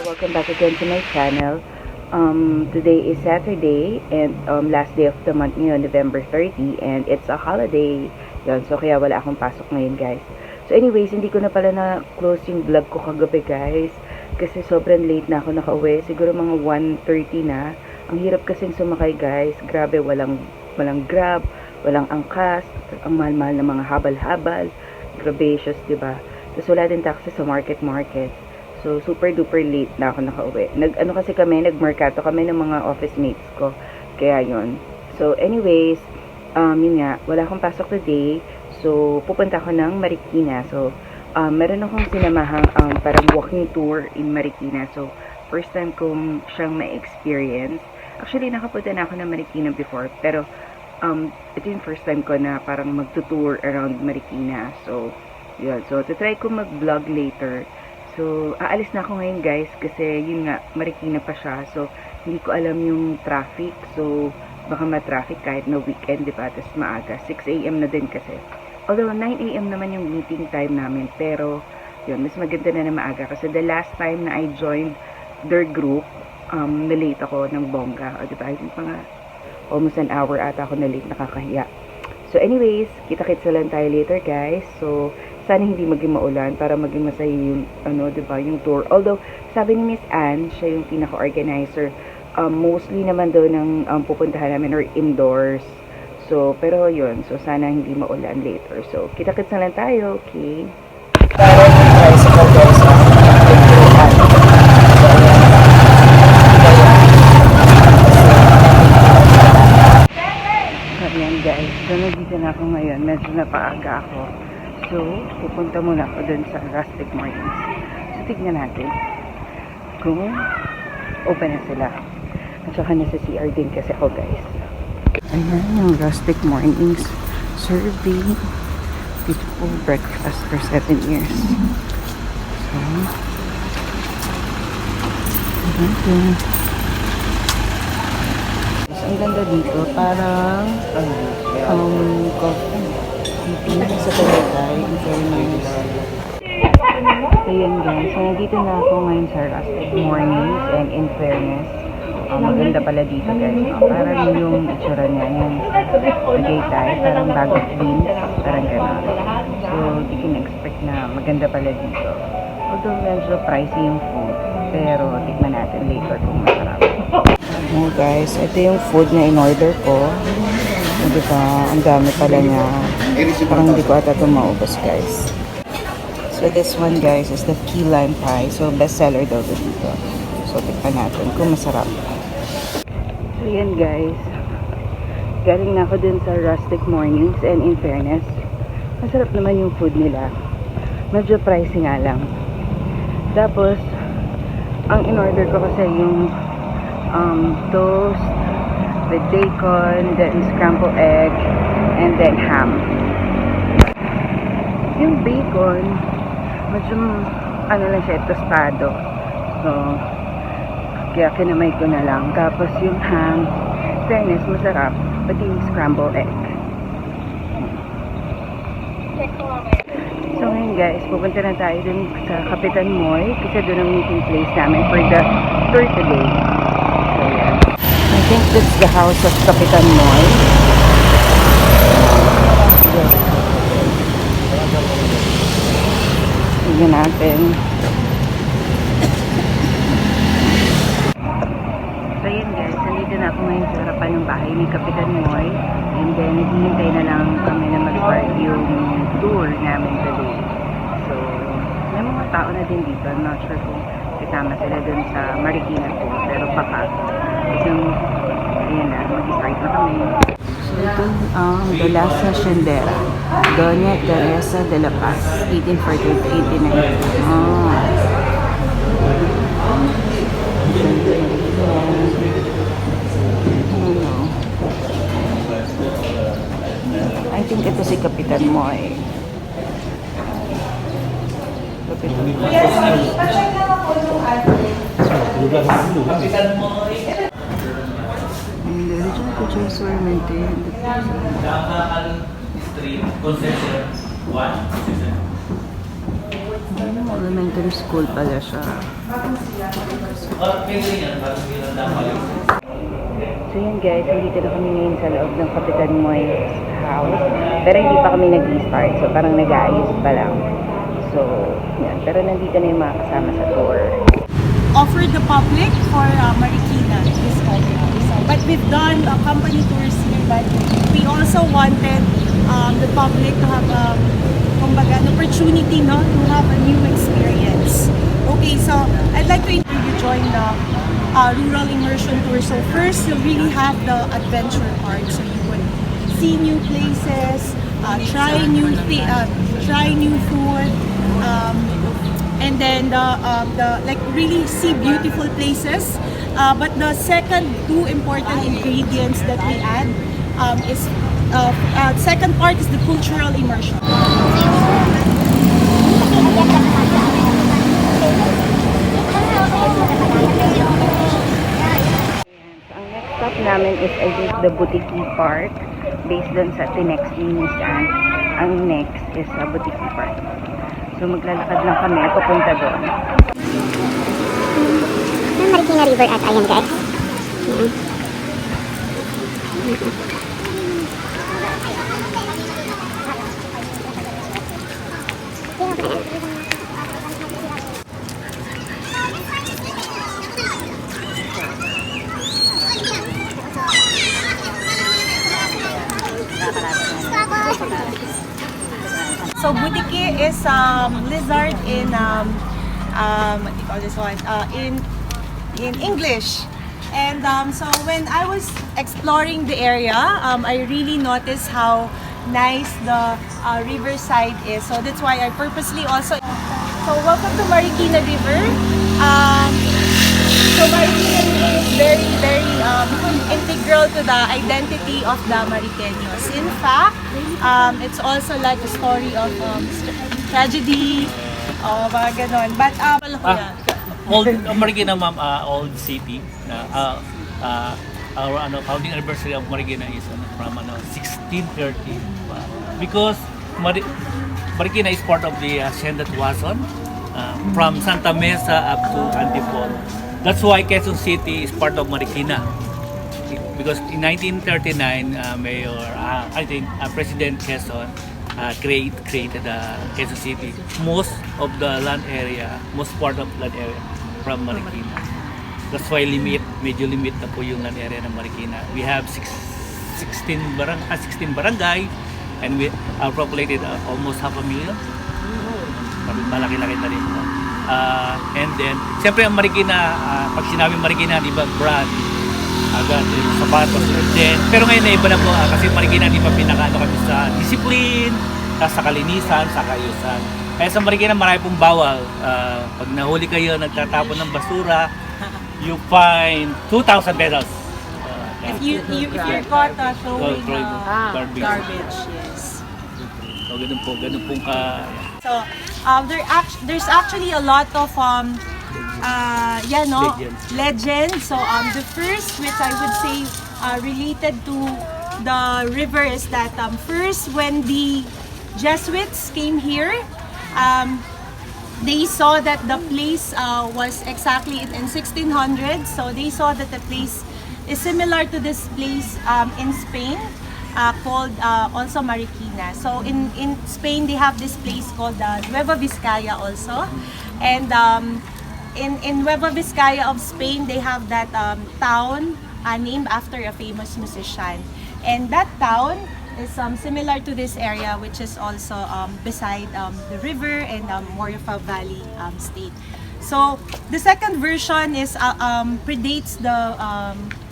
Welcome back again to my channel. Today is Saturday and last day of the month ngayon, November 30, and it's a holiday. Yun, so kaya wala akong pasok ngayon, guys. So anyways, hindi ko na pala na-close yung vlog ko kagabi, guys. Kasi sobrang late na ako nakauwi. Siguro mga 1:30 na. Ang hirap kasing sumakay, guys. Grabe, walang grab, walang angkas, ang mahal-mahal na mga habal-habal. Grabacious, diba? Tapos wala din taxi sa market. So, super duper late na ako nakauwi. Nagmerkato kami ng mga office mates ko. Kaya yun. So, anyways, yun nga, wala akong pasok today. So, pupunta ako ng Marikina. So, meron akong sinamahang parang walking tour in Marikina. So, first time kong siyang ma-experience. Actually, nakapunta na ako ng Marikina before. Pero, ito yung first time ko na parang magtutour around Marikina. So, yun. So, try ko mag-vlog later. So, aalis na ako ngayon, guys, kasi yun nga, Marikina pa siya. So, hindi ko alam yung traffic. So, baka ma-traffic kahit na weekend, diba? Tapos maaga. 6 AM na din kasi. Although, 9 AM naman yung meeting time namin. Pero, yun, mas maganda na maaga. Kasi the last time na I joined their group, na-late ako ng bongga. O, diba? I think mga almost an hour ata ako na-late, nakakahiya. So, anyways, kita-kits na lang tayo later, guys. So, sana hindi maging maulan para maging masaya yung, diba, yung tour. Although, sabi ni Miss Anne, siya yung pinaka-organizer. Mostly naman daw ng pupuntahan namin or indoors. So, pero yun. So, sana hindi maulan later. So, kita-kits na lang tayo, okay? Ayan, guys. So, nandito na ako ngayon. Medyo napaaga ako. So, pupunta muna ako dun sa rustic mornings. So, tignan natin kung open na sila. At saka nasa CR din kasi ako, guys. Ayan, yung rustic mornings serving beautiful breakfast for 7 years. So, ayan. So, ang ganda dito. Parang coffee. Sa Tagaytay, in fairness. Ayan, guys, so nandito na ako ngayon sa rustic mornings, and in fairness, maganda pala dito, guys. Parang yung itsura niya, yung Tagaytay, parang bagong beans, parang gano'n. So, di ko na-expect na maganda pala dito. Although medyo pricey yung food, pero tikman natin later kung masarap. Oh, guys, ito yung food na in-order ko. Diba, ang dami pala niya. Parang hindi ko ata ito maubos, guys. So, this one, guys, is the key lime pie. So, best seller daw dito. So, tikman natin kung masarap. So, yan, guys. Galing na ako dun sa rustic mornings, and in fairness, masarap naman yung food nila. Medyo pricey nga lang. Tapos, ang in-order ko kasi yung toast with bacon, then scrambled egg, and then ham. Yung bacon, medyo lang siya, tostado. So, kaya kinamay ko na lang. Tapos yung ham, fairness, masarap. Pati yung scrambled egg. So ngayon, guys, pupunta na tayo dun sa Kapitan Moy kasi dun ang meeting place namin for the tour today. So, yeah. I think that's the house of Kapitan Moy. Tignan natin. So yun, guys, nandito na ako ngayon sa harapan ng bahay ni Kapitan Moy. And then, naghihintay na lang kami na mag-start yung tour namin today. So, may mga tao na din dito. I'm not sure kung kasama sila dun sa Marikina tour. Pero baka. Ayan na, mag-start na kami. So, ito ang The Last Haciendera. Doña Teresa de la Paz, 1848-1890. I think ito si Kapitan Moy. Kapitan Moy. And the original pictures were maintained. Street, concession 1. Elementary school pala siya. So yun guys, nandito na kami ngayon sa loob ng Kapitan Moy's house. Pero hindi pa kami nag-start, so parang nag-aayos pa lang. So, yan. Pero nandito na yung mga kasama sa tour. Offered the public for Marikina this company. So, but we've done company tours here, but we also wanted the public to have kumbaga, an opportunity no, to have a new experience. Okay, so I'd like to invite you to join the rural immersion tour. So first, you'll really have the adventure part. So you would see new places, try new food, and then like really see beautiful places. But the second two important ingredients that we add is second part is the cultural immersion. Ang next stop namin is I think the Boutique Park. Based dun sa Tinex Minisan, ang next is sa Boutique Park. So maglalakad lang kami papunta doon. Marikina River at ayan guys. So butiki is lizard in what do you call this one? In English. And so when I was exploring the area, I really noticed how nice the riverside is. So that's why I purposely also. So welcome to Marikina River. So Marikina River is very, very integral to the identity of the Mariqueños. In fact, it's also like a story of tragedy, mga ganon. But, old Marikina, ma'am, old city. Our founding anniversary of Marikina is from 1630. Because Marikina is part of the Hacienda Tuason, from Santa Mesa up to Antipolo. That's why Quezon City is part of Marikina. Because in 1939, President Quezon created Quezon City. Most of the land area, most part of land area from Marikina. That's why medyo limit na po yung land area ng Marikina. We have 16 barangay and we are populated almost 500,000. Malaki-laki na rin po. And then, siyempre ang Marikina, pag sinabi Marikina, di ba, brand, agad yung sapatos. And then, pero ngayon na iba na po, kasi Marikina, di ba, pinakaano kami sa discipline, sa kalinisan, sa kaayusan. Kaya sa Marikina, marami pong bawal. Pag nahuli kayo, nagtatapon ng basura, you fine 2,000 pesos. if you're caught throwing garbage, yes. So, ganun pong ka... So, there's actually a lot of legends. So, the first, which I would say related to the river, is that first when the Jesuits came here, they saw that the place was exactly in 1600. So they saw that the place is similar to this place in Spain. Called also Marikina. So in Spain they have this place called Nueva Vizcaya also, and in Nueva Vizcaya of Spain they have that town named after a famous musician, and that town is similar to this area, which is also beside the river and Moriofa Valley state. So the second version is predates the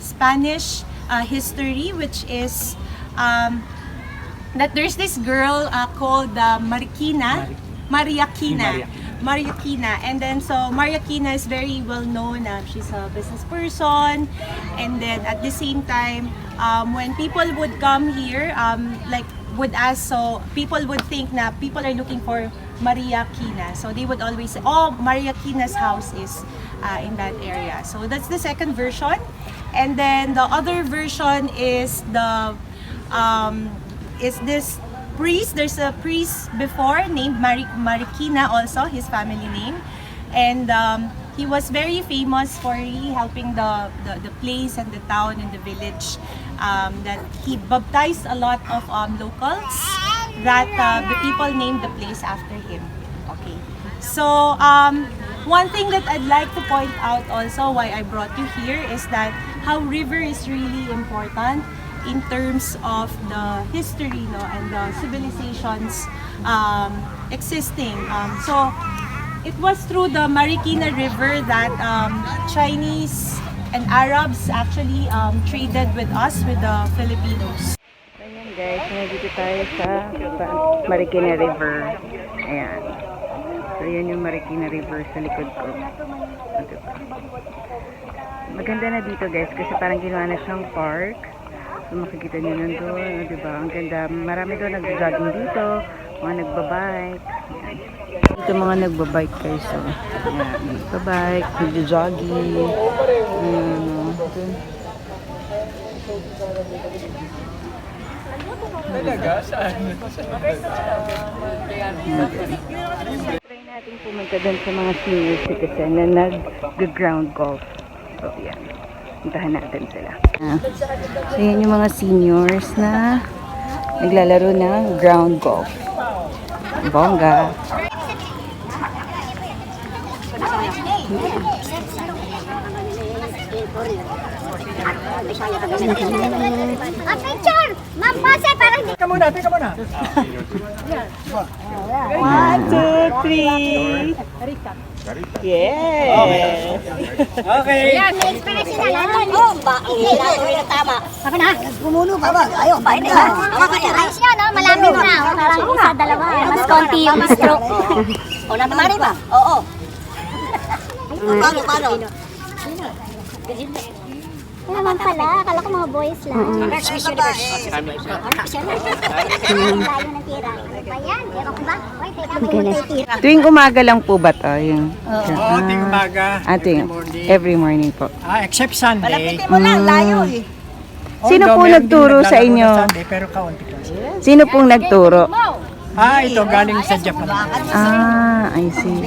Spanish history, which is that there's this girl called Marikina, and then so Marikina is very well known. She's a business person, and then at the same time, when people would come here, like would ask, so people would think na people are looking for Maria Quina, so they would always say, oh, Maria Quina's house is in that area. So that's the second version, and then the other version is the is this priest. There's a priest before named Marikina also, his family name. And he was very famous for really helping the place and the town and the village. That he baptized a lot of locals that the people named the place after him. Okay. So one thing that I'd like to point out also why I brought you here is that how river is really important in terms of the history, no, and the civilizations existing. So it was through the Marikina River that Chinese and Arabs actually traded with us, with the Filipinos. Ayan guys, nandito tayo sa Marikina River. Ayan. So yun yung Marikina River sa likod ko. Diba? Maganda na dito guys kasi parang ginawa na siyang park. So makikita nyo nandun, diba? Ang ganda. Marami doon nag-jogging dito, mga nagbabike. Ayan. Dito mga nagbabike guys. So, ayan, nagbabike, nag-jogging. Talaga? Saan? Try natin pumunta doon sa mga senior citizen na nag-ground golf. So, yan. Puntahan natin sila. So, yan yung mga seniors na naglalaro ng ground golf. Bongga. Picture! Ma'am, pase, parang Teka muna. 1, 2, 3. Yes! Okay. yan, may inspirational. Oh, ang ginagawa na tama. Ako na. Gumulo ka ba? Ayaw, Ayos yun, no? Malapit na. Parang isa, dalawa. Mas konti yung stroke. O, natamari ba? Oo. Paano? Ano naman pala? Akala ko mga boys lang. Next babae. Ang layo ng tira. Ano ba yan? Ewan ko ba? Uy, teka, pumunta yung tira. Tuwing umaga lang po ba to? Yung, Oo, ting umaga. tuwing, morning. every morning po. Except Sunday. Palapitin mo lang, layo eh. Sino po meron nagturo din sa naglalaro inyo? ng Sunday, pero kaunti lang. Sino pong nagturo? Ito galing sa Japan. I see.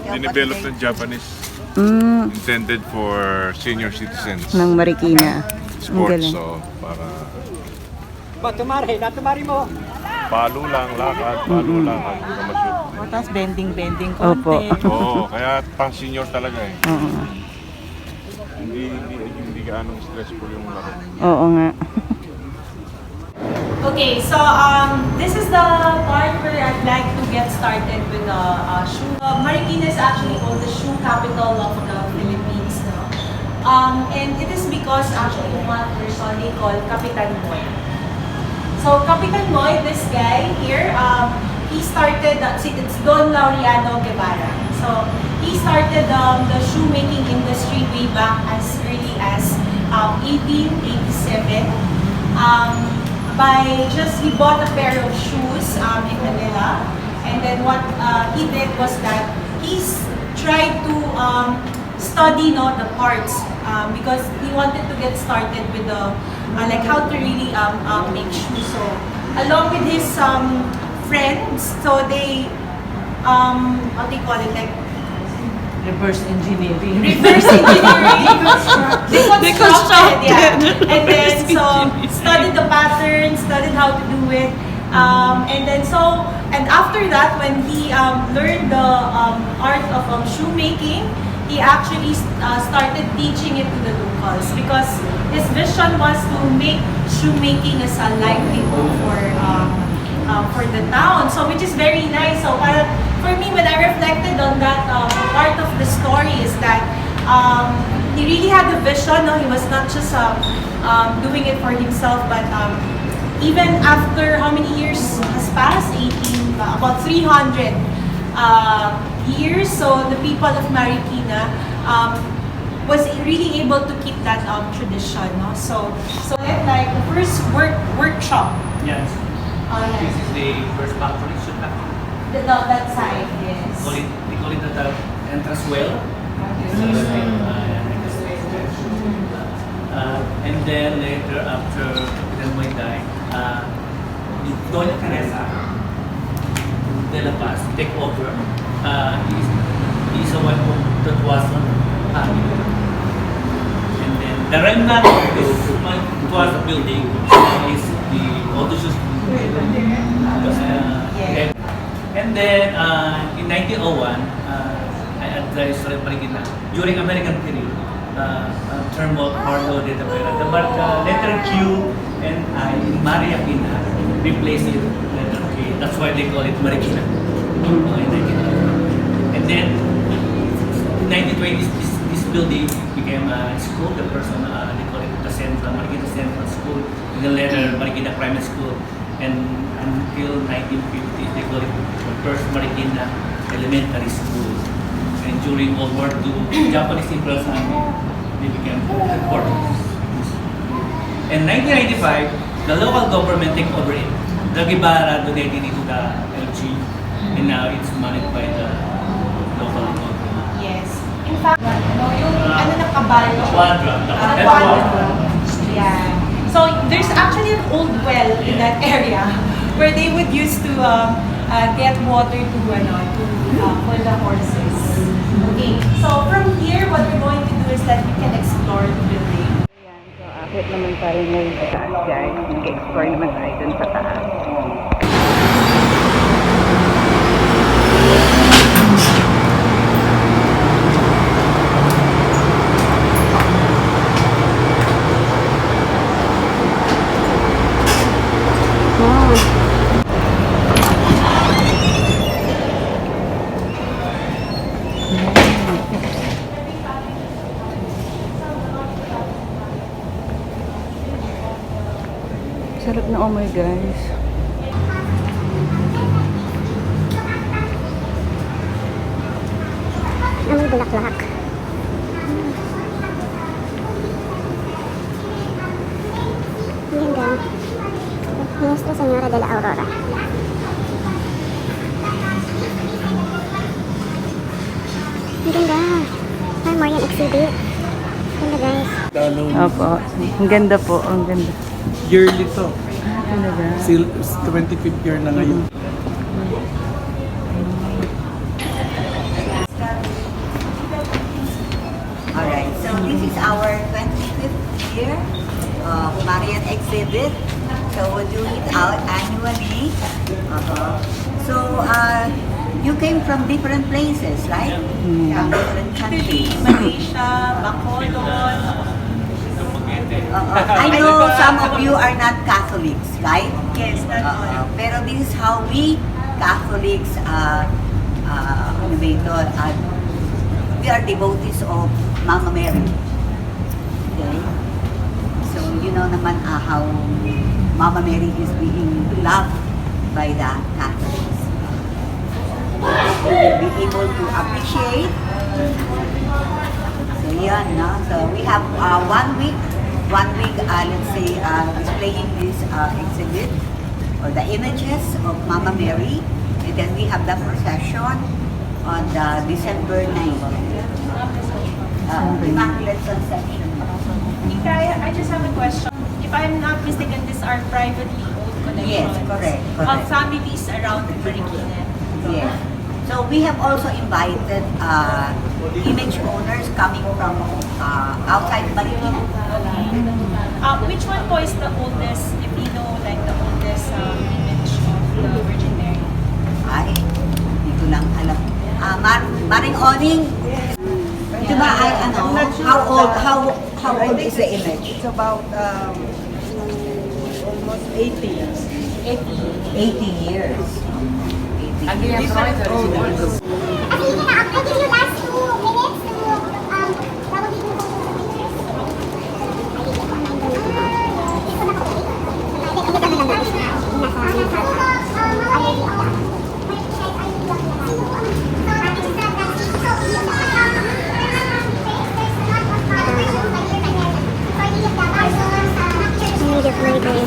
Dinevelop ng Japanese, intended for senior citizens. Ng Marikina. Ang Sports, galing. so para Natumari mo. palo lang, lakad, palo lang, hindi ka ma-shoot. Tapos bending Opo. Oo, kaya pang senior talaga eh. Oo. Hindi gaano stressful yung laro. Oo nga. Okay, so this is the part where I'd like to get started with the shoe. Marikina is actually called the shoe capital of the Philippines. No? And it is because actually one person they call Kapitan Moy. So Kapitan Moy, this guy here, he started, it's Don Laureano Guevara. So he started the shoemaking industry way back as early as 1887. He bought a pair of shoes in Manila, and then what he did was that he tried to study the parts because he wanted to get started with the like how to really make shoes. So along with his friends, so they what do you call it, like Reverse engineering. Deconstructed, yeah. And then so studied the pattern, studied how to do it, and after that, when he learned the art of shoemaking, he actually started teaching it to the locals because his vision was to make shoemaking as a livelihood for the town. So which is very nice. So for me, when I reflected on that part of the story, is that he really had a vision. No, he was not just doing it for himself, but even after how many years has passed, about 300 years. So the people of Marikina was really able to keep that tradition. No? So like the first workshop. Yes. Yes. This is the first factory, shoot factory. That side, yes. They call it the entrance well. And then later, after President Moy died, Doña Teresa de la Paz take over. He's a wife of the Tuason family. And then the remnant of this Tuason building is the Otoshus. And then in 1901, I advised Marikina during American period, term of Pardo de Tavera. The letter Q and I in Marikina replaced it letter K. That's why they call it Marikina. In 1901. And then in 1920s, this building became a school. The person they call it the Central Marikina Central School. And then later Marikina Primary School. And until 1950, they call it the first Marikina Elementary School. And during World War II, Japanese Imperial Army, they became headquarters. In 1995, the local government took over it. The Gibara donated it to the LG, and now it's managed by the local government. Yes. In fact, yung ano na kabalyo. Quadra. Yeah. So there's actually an old well in that area where they would use to get water to for the horses. Okay. So from here, what we're going to do is that we can explore the building. Ayan, so akit naman tayo ngayon sa taas, guys. Mag-explore naman tayo dun sa taas. Sarap na omoy, guys. Amoy bulaklak. Ang ganda. Nuestra Señora de la Aurora. Ang ganda. Memorial exhibit. Ganda, guys. Opo. Ang ganda po. Ang ganda. Yearly to. Talaga. 25th year na ngayon. Alright, so this is our 25th year Marian exhibit. So we do it out annually. So you came from different places, right? From different countries. Malaysia, Bacolod. I know some of you are not Catholics, right? Yes, that's all. Pero this is how we Catholics, ano ba ito, we are devotees of Mama Mary. Okay? So you know naman how Mama Mary is being loved by the Catholics. We will be able to appreciate. So yan, no? So we have 1 week, let's say, displaying this exhibit or the images of Mama Mary, and then we have the procession on the December 9th. Immaculate Conception. Ikaya, I just have a question. If I'm not mistaken, these are privately owned collections. Yes, correct. Of families around Marikina. Yes. So we have also invited image owners coming from outside Marikina. Which one po is the oldest, if you know, like the oldest image of the Virgin Mary? Ay, hindi ko lang alam. Maring Oning, diba, how old is the image? It's about almost 80 years. 80 years. 80 And years. different owners. I give you last 2 minutes to probably move on to the pictures. Ganda.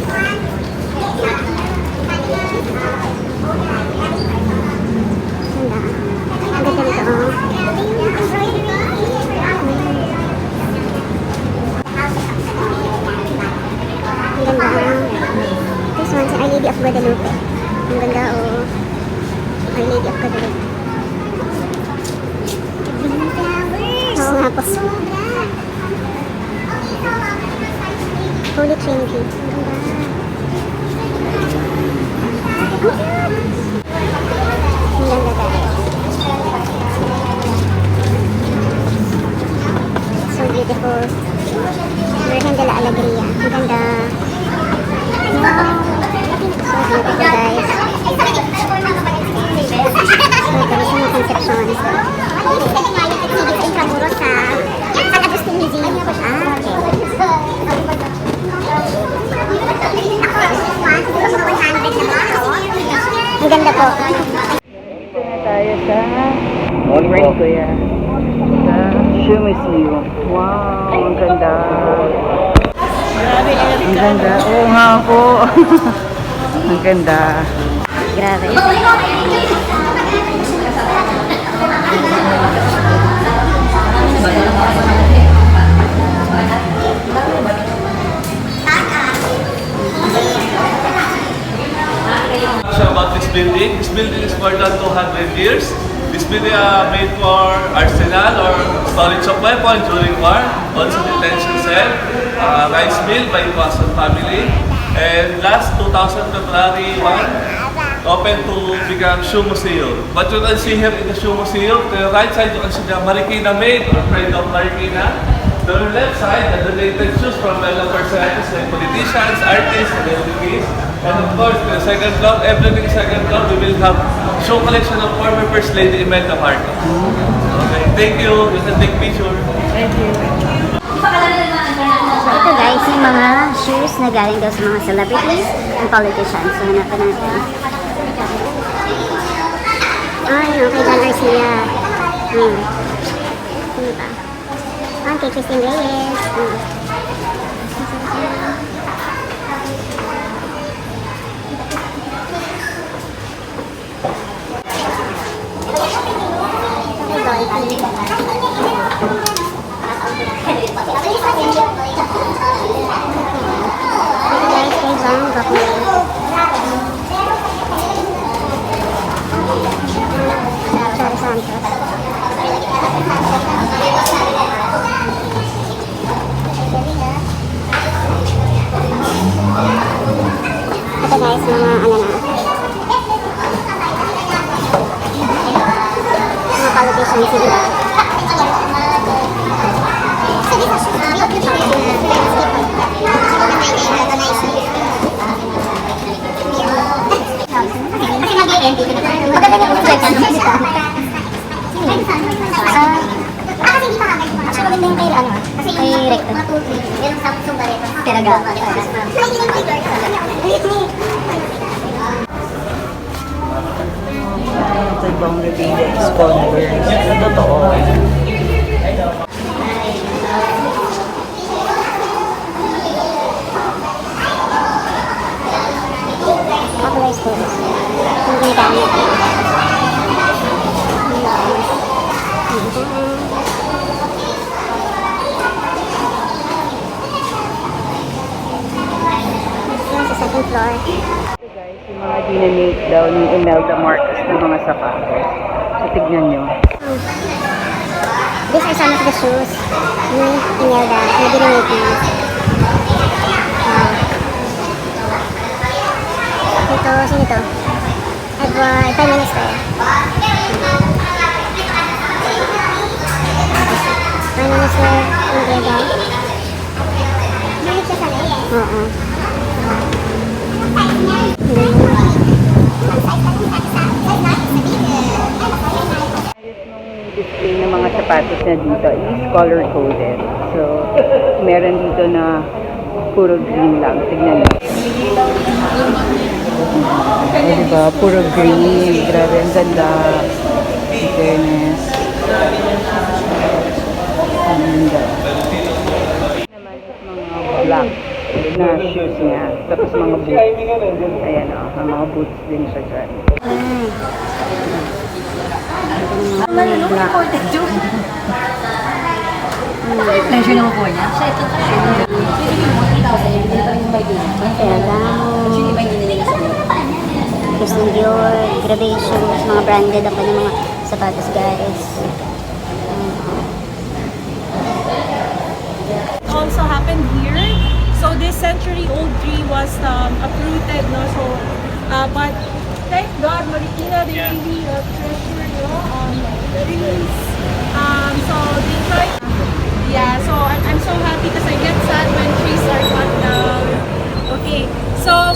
Our Lady of Guadalupe. Oo nga po. Holy Trinity. Ang ganda guys. So beautiful. Virgen de la Alegría. Ang ganda. Wow. So beautiful guys. So ito sa mga Concepcion. Intramuros sa San Agustin Museum. Ah, okay. Ang ganda po. Dito na tayo sa morning kuya. Sa Shoe Museum. Wow, ang ganda. Ang ganda. Oo nga po. Ang ganda. Grabe. About this building. This building is more than 200 years. This building made for arsenal or storage of weapons during war, also detention cell, rice mill by Quason family, and last 2000 February 1, open to become shoe museum. What you can see here in the shoe museum, to the right side you can see the Marikina made or friend of Marikina. To the left side, the donated shoes from well-known personalities like politicians, artists, and MPs. And of course, the second floor, everything second floor, we will have shoe collection of former First Lady Imelda Marcos. Okay, thank you. You can take picture. Thank you. So ito guys, yung mga shoes na galing daw sa mga celebrities and politicians. So hanapan natin. Ay, okay, John Garcia. Ano ba? Kay Christine Reyes. Ito guys, mga ano na. Mga politicians sila. Ito ibang Revilla Scholars. Totoo. Popular schools. Hindi dami. Sa second floor. Ito guys, yung mga dinamate daw ni Imelda Marcos ng mga sapatos. So tignan nyo. These are some of the shoes ni Imelda na dinamate niya. Ito, sino ito? Edward, Prime Minister. Prime Minister, Imelda. Mahilig siya sa laye. Oo. Yung display ng mga sapatos na dito is color coded. So, meron dito na puro green lang. Tignan nyo. Ay, diba? Puro green. Grabe, ang ganda. In fairness. Ang ganda. Naman is mga black na shoes niya. Tapos mga boots. Ayan o. Mga boots din siya dyan. Black. Pleasure naman po niya. Siya ito. Kaya daw. Christian Dior, grabe yung shoes, mga branded ang kanyang mga sapatos guys. Also happened here. So this century-old tree was uprooted, no? So, but thank God, Marikina, they really treasured trees. So they tried. Yeah, so I'm so happy because I get sad when trees are cut down. Okay, so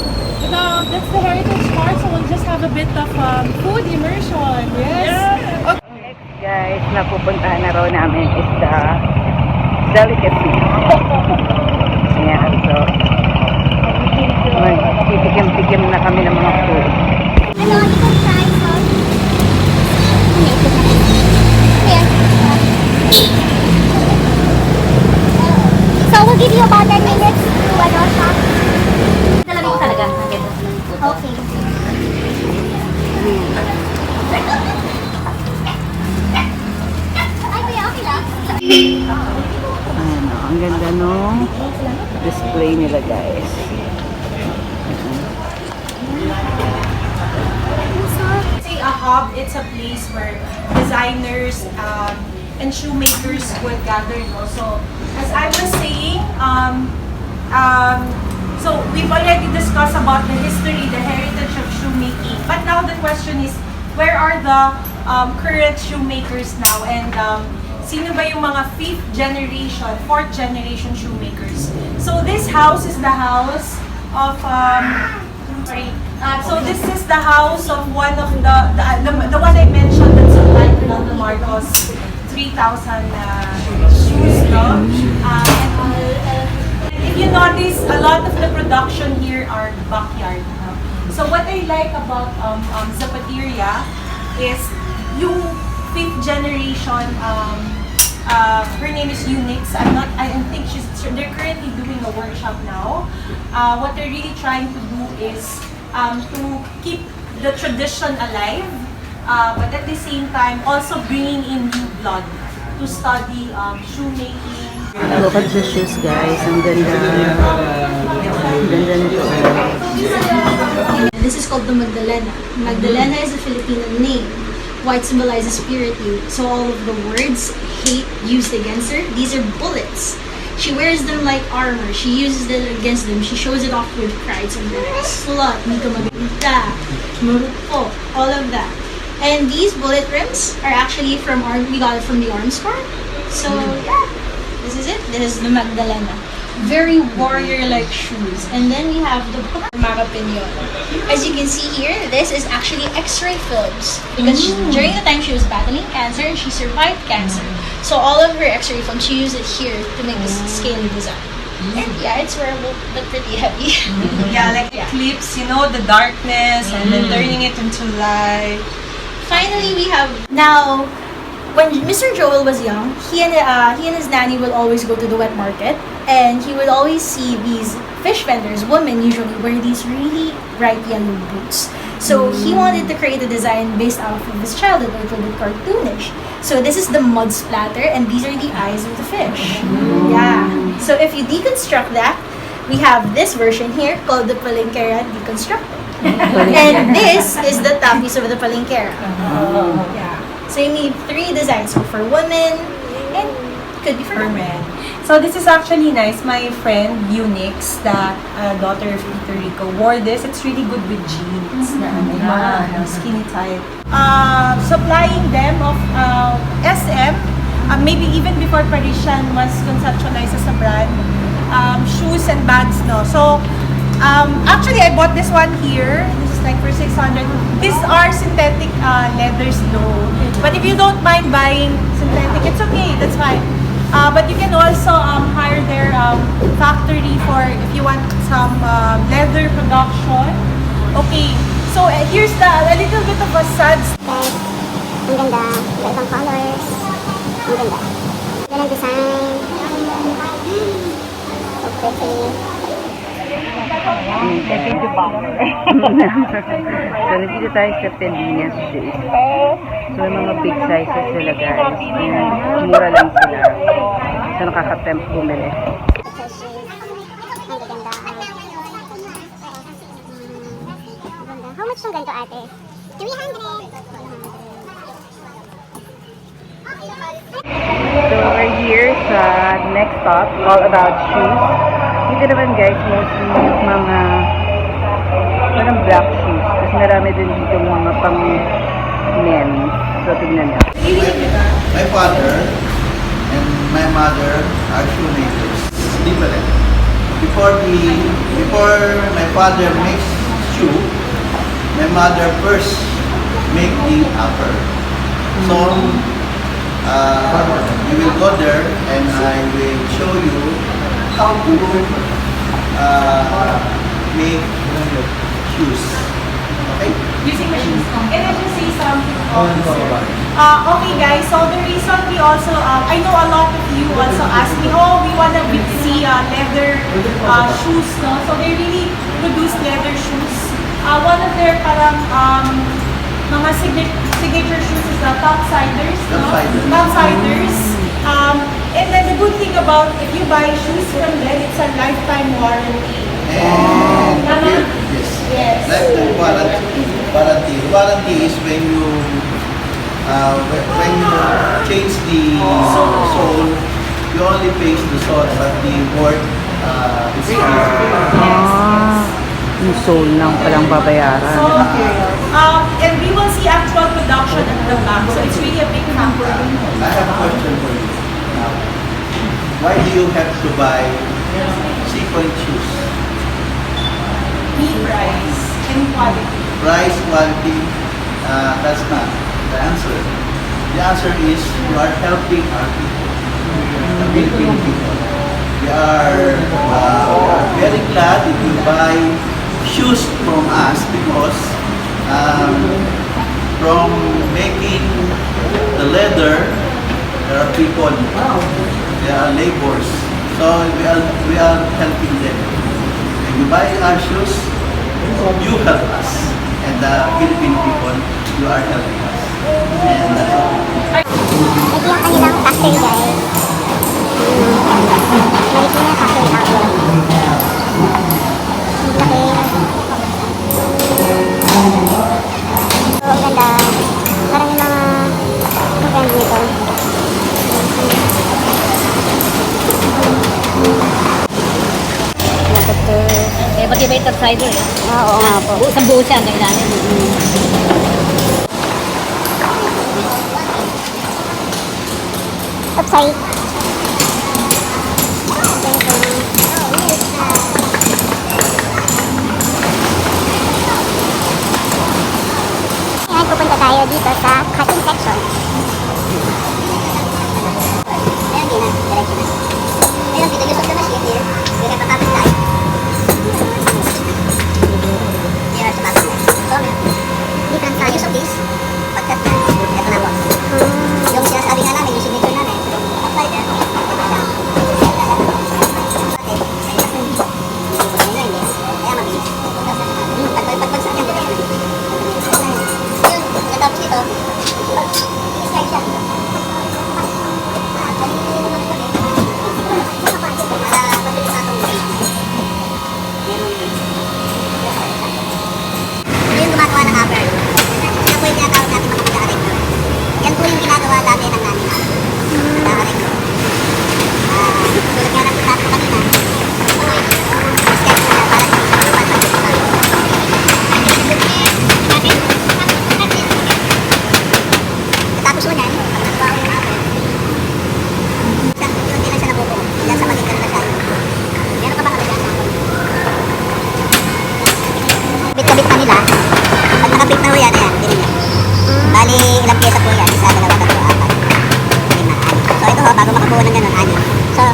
now that's the heritage part. So we'll just have a bit of food immersion. Yes. Yeah. Okay. Next guys, na pupuntahan na raw namin is the delicacy. Ayan, so magtitikim-tikim na kami ng mga food. Ano, you can try some. Here. So, we'll give you about 10 minutes to shop. Talagang talaga. Okay. Ay, kuya, okay lang. Ano, ang ganda nung display nila guys. Say a hub, it's a place where designers and shoemakers would gather. No? So as I was saying, so we've already discussed about the history, the heritage of shoemaking. But now the question is, where are the current shoemakers now? And sino ba yung mga 5th generation, 4th generation shoemakers? So this house is the house of so this is the house of one of the one I mentioned that supplied Ronaldo Marcos 3,000 shoes, no? And if you notice, a lot of the production here are backyard. No? So what I like about Zapateria is yung 5th generation. Her name is Unix. I don't think they're currently doing a workshop now. What they're really trying to do is to keep the tradition alive, but at the same time also bringing in new blood to study shoemaking. Look at the shoes guys, ang ganda. Ang ganda nito. This is called the Magdalena. Magdalena is a Filipino name. White symbolizes purity. So all of the words hate used against her, these are bullets. She wears them like armor. She uses them against them. She shows it off with pride. So like, slut, hindi ka maganda, marupok, all of that. And these bullet rims are actually we got it from the arms corps. So yeah, this is it. This is the Magdalena. Very warrior-like shoes. And then we have the Marikina. As you can see here, this is actually X-ray films. Because during the time she was battling cancer and she survived cancer. So all of her X-ray films, she used it here to make this scaly design. And yeah, it's wearable, but pretty heavy. Yeah, like eclipse, you know, the darkness and then turning it into light. Finally, we have now. When Mr. Joel was young, he and his nanny will always go to the wet market, and he would always see these fish vendors, women usually, wear these really bright yellow boots. So he wanted to create a design based off of his childhood, a little bit cartoonish. So this is the mud splatter, and these are the eyes of the fish. Yeah. So if you deconstruct that, we have this version here called the Palenquera Deconstructed. And this is the top piece of the Palenquera. Yeah. So you need 3 designs, so for women and could be for men. So this is actually nice. My friend Unix, that daughter of Puerto Rico, wore this. It's really good with jeans, skinny type. Supplying them of SM, maybe even before Parisian was conceptualized as a brand, shoes and bags, no. So actually I bought this one here. This is like for 600. These are synthetic leathers though. But if you don't mind buying synthetic, it's okay, that's fine. But you can also hire their factory for if you want some leather production. Okay, so here's a little bit of a sad. Guys, ang ganda. Iba-ibang colors. Ang ganda. Ganda ng design. So pretty. So, nandito tayo sa Pilipinas shoes. So, may mga big sizes sila guys. Ayan, mura lang sila. So, nakaka-tempt bumili. How much yung ganito ate? 300. So we're here sa next stop, all about shoes. Dito naman guys, mostly mga parang black shoes. Tapos marami din dito mga pang men. So tignan nyo. My father and my mother are shoemakers. Different. Before my father makes shoe, my mother first make the upper. So you will go there and I will show you how to make shoes. Okay? Using machines. Can I just say something also? Okay guys, so the reason we also, I know a lot of you also ask me, oh, we want to see leather shoes, no? So they really produce leather shoes. One of their parang mga signature shoes is the topsiders, no? Topsiders. And then the good thing about if you buy shoes from them, it's a lifetime warranty. And yes, lifetime warranty. Warranty is when you change the sole, you only pay the sole, but the work is Yung soul lang palang babayaran. So, and we will see actual production at the back. So it's really a big factor. I have a question for you. Why do you have to buy sequin shoes? Me, price, and quality. Price, quality, that's not the answer. The answer is you are helping our people, the Philippine people. We are very glad if you buy shoes from us because from making the leather, there are people, there are laborers. So we are helping them. When you buy our shoes, you help us. And the Philippine people, you are helping us. And that's all. Ito yung kanilang factory guys. Marikina factory outlet. So, ang ganda. Parang yung mga brand nito. Eh, pati ba yung topsider eh? Oo nga po. Isang buo siya, ang kailangan. Topside. Ngayon pupunta tayo dito sa cutting section. Ayan din na, diretso na. Ayan, dito use of the machine here. We have a cutting knife. Here are the cutting knife. So, different use of this. Pagkat na, ito na po. Yung sinasabi nga namin, yung signature namin, apply there. Kaya mabilis. Pagpagpagsak yan, diretso na. Yun, pagkatapos ito, i-slide siya. Yung gumagawa ng upper. Yan po yung tinatawag natin mga pag-aareglo. Yan po yung ginagawa dati ng namin. Pag-aareglo. Tulad nga ng punta ko kanina. Sketch na para sa tapos mo yan, pag nagawa ko yung upper. Yun din lang siya nabubuo. Yan sa magitan na siya. Meron ka ba kalagyan sa upper? Kabit-kabit na nila. Pag nakabit na ho yan, ayan, din niya. Bali, ilang pyesa po yan? Isa, dalawa, tatlo, apat. 5, 6. So ito ho, bago makabuo ng ganun, 6. So,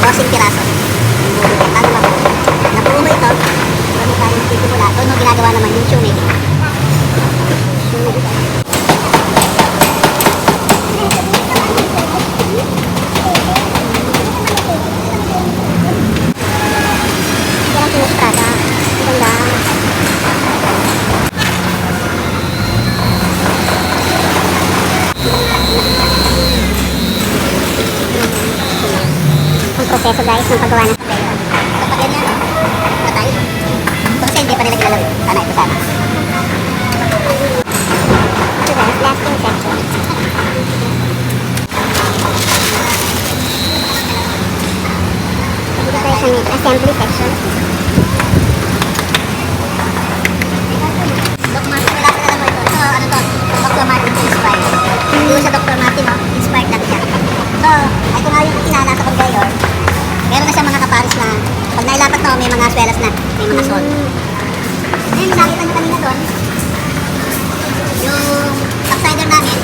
12 piraso. Yung buo yan, bago mabuo. Nabuo mo ito, bago tayo magpipula. Ito, ginagawa naman yung shoemaking. Yan ang sinustrada. Ang ganda. Ang proseso guys ng paggawa ng papel. Kapag ganyan, patay. Ito kasi hindi pa nila ginalaw. Sana ito sana. assembly section. Doc Martin, wala ka alam mo ito. Ito, ano to? Dr. Martin inspired. Doon sa Dr. Martin, no? Inspired lang siya. So, ito nga yung ina nasa conveyor. Meron na siya mga kaparis na pag nailapat mo, may mga swelas na, may mga sol. Ngayon, nakita nyo kanina doon, yung topsider namin,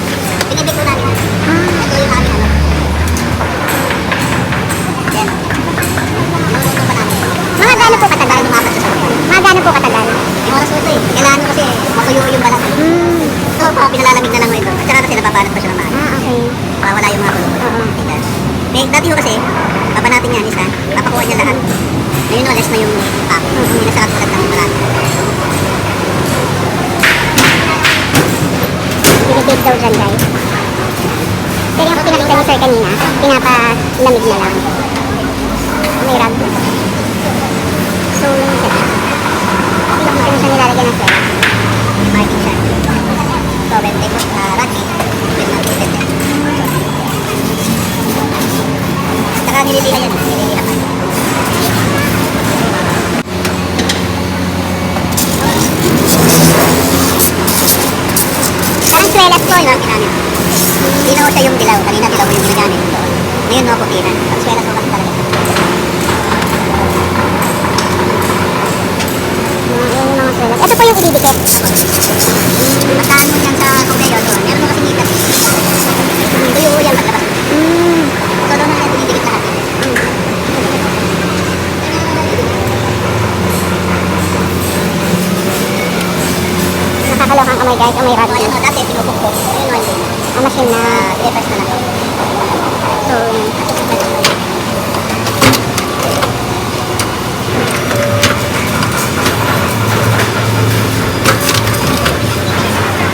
pinibig ko namin. Ito yung namin, ano. Yan. Nuluto pa namin. Mga gaano po katagal? Lumapat sa sakyan. Mga gaano po katagal? Yung oras ko ito eh. Kailangan ko kasi matuyo yung balat. So, pinalalamig na lang mo ito. At saka kasi napapanat pa siya ng mahal. Okay. Para wala yung mga kulungan. Dati ko kasi, papa natin yan isa, papakuha niya lahat. Ngayon no, less na yung pack. Hindi na sa katulad ng marami. Binibig daw dyan guys. Pero yung pinakita ni sir kanina, pinapalamig na lang. May rag. So, yung set. Hindi ko siya nilalagyan ng sweat. May marking siya. So, when they put raggy, will not be set. Saka nililiha yan. Nililiha pa. Parang swelas ko, no? Dilaw siya yung dilaw. Kanina dilaw yung ginagamit. Ngayon, no, pupihan. Ang swelas ko kasi talaga. Yung mga swelas. Ito po yung ididikit. Mataan mo yan sa conveyor doon. Meron mo kasi ngitas. Tuyo yan paglabas. So, doon na yan dinidikit lahat. Nakakalokang kamay guys, may rad. So, ayan o, dati pinupukpok. Ayun o, hindi na. Ang machine na i-press na lang. So,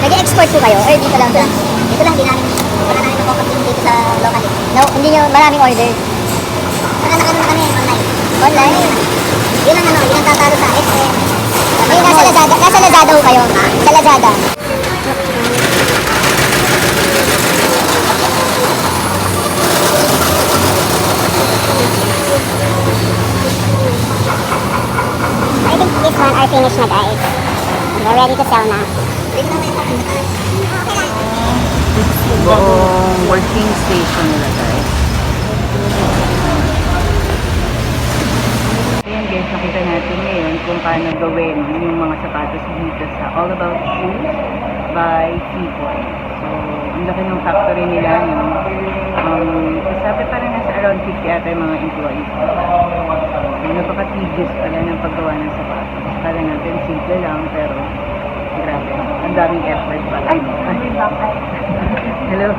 nag-export po kayo? Or dito lang sa... Dito lang, di namin... Wala namin nakukup yung dito sa local. No, hindi nyo maraming order. Saka nakano na kami online. Online? Yun ang ano, yun ang tatalo sa SM. Ay, nasa Lazada. Nasa Lazada ho kayo? Sa Lazada. I think this one are finished na guys. They're ready to sell na. Buong working station nila guys. Ayan guys, nakita natin ngayon kung paano gawin yung mga sapatos dito sa All About Shoes by Seaboy. So, ang laki ng factory nila yung sabi parang nasa around 50 ata yung mga employees. So, napaka-tedious pala ng paggawa ng sapatos. Kala natin simple lang pero grabe. Ang daming effort pala. Ay, hello.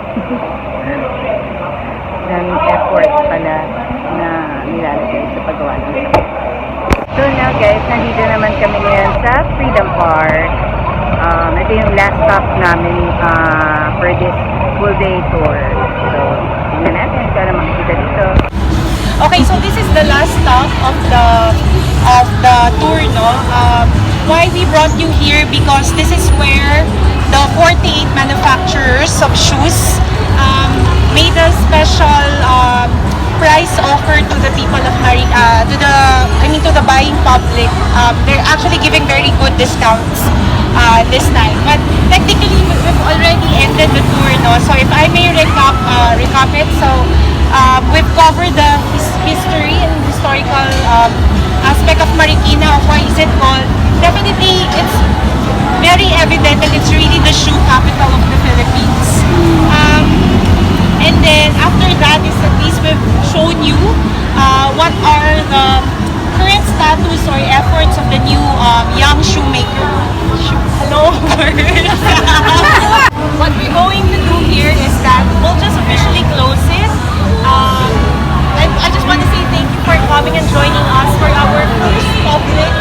Daming effort pala na nilalagay sa paggawa ng sapatos. So now guys, nandito naman kami ngayon sa Freedom Park. Ito yung last stop namin for this full day tour. So, tingnan natin kung ano makikita dito. Okay, so this is the last stop of the tour, no? Why we brought you here? Because this is where the 48 manufacturers of shoes made a special price offer to the people of Marikina, to the buying public. They're actually giving very good discounts this time. But technically, we've already ended the tour, no? So if I may recap it, so we've covered the history and historical aspect of Marikina, of why is it called. Definitely, it's very evident that it's really the shoe capital of the Philippines. And then after that is at least we've shown you what are the current status or efforts of the new young shoemaker. Hello. What we're going to do here is that we'll just officially close it. I just want to say thank you for coming and joining us for our first public